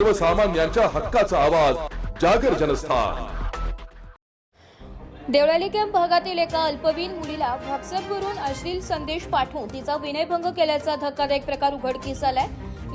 सर्वसामान्यांच्या हक्काचा आवाज जागर जनस्थान। देवळाली कॅम्प भागातील एका अल्पवयीन मुलीला व्हॉट्सअपवरून अश्लील संदेश पाठवून तिचा विनयभंग केल्याचा धक्कादायक प्रकार उघडकीस आलाय।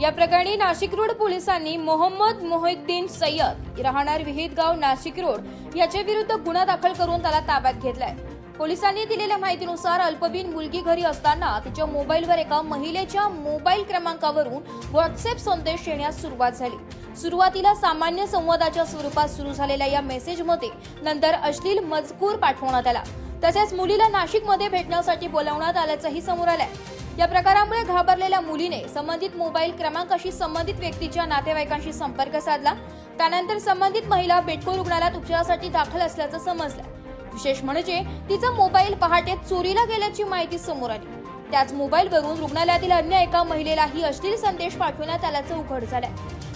या प्रकरणी नाशिक रोड पोलिसांनी मोहम्मद मोहिउद्दीन सय्यद राहणार विहितगाव नाशिक रोड याच्या विरुद्ध गुन्हा दाखल करून त्याला ताब्यात घेतलाय। पोलिसांनी दिलेल्या माहितीनुसार अल्पवयीन मुलगी घरी असताना तिच्या मोबाईलवर एका महिलेच्या मोबाईल क्रमांकावरून व्हॉट्सअप संदेश येण्यास सुरुवात झाली। सुरुवातीला सामान्य संवादाच्या स्वरूपात सुरू झालेल्या या मेसेजमध्ये नंतर अश्लील मजकूर पाठवण्यात आला। तसेच मुलीला नाशिकमध्ये भेटण्यासाठी बोलावण्यात आल्याचंही समोर आलंय। या प्रकारामुळे घाबरलेल्या मुलीने संबंधित मोबाईल क्रमांकाशी संबंधित व्यक्तीच्या नातेवाईकांशी संपर्क साधला। त्यानंतर संबंधित महिला बेटको रुग्णालयात उपचारासाठी दाखल असल्याचं समजलं। विशेष म्हणजे तिचा मोबाईल पहाटे चोरीला गेल्याची माहिती समोर आली। त्याच मोबाईलवरून रुग्णालयातील अन्य एका महिलेलाही अश्लील संदेश पाठवण्यात आल्याचं उघड झालंय।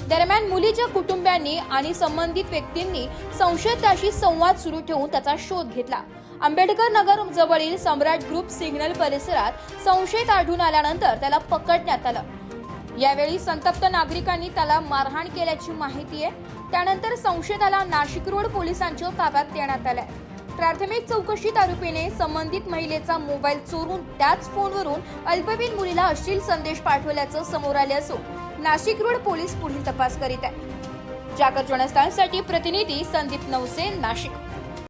दरम्यान मुलीच्या कुटुंबियांनी आणि संबंधित व्यक्तींनी संशयिताशी संवाद सुरू ठेवून त्याचा शोध घेतला। आंबेडकर नगर जवळील सम्राट ग्रुप सिग्नल परिसरात संशयित आढळून आल्यानंतर त्याला पकडण्यात आलं। यावेळी संतप्त नागरिकांनी त्याला मारहाण केल्याची माहिती आहे। त्यानंतर संशयिताला नाशिक रोड पोलिसांच्या ताब्यात देण्यात आलंय। प्राथमिक चौकशीत आरोपीने संबंधित महिलेचा मोबाईल चोरून त्याच फोनवरून अल्पवयीन मुलीला अश्लील संदेश पाठवल्याचं समोर आले असून नाशिक रोड पोलीस पुढील तपास करीत आहेत। जागर जनस्थानसाठी प्रतिनिधी संदीप नवसे, नाशिक।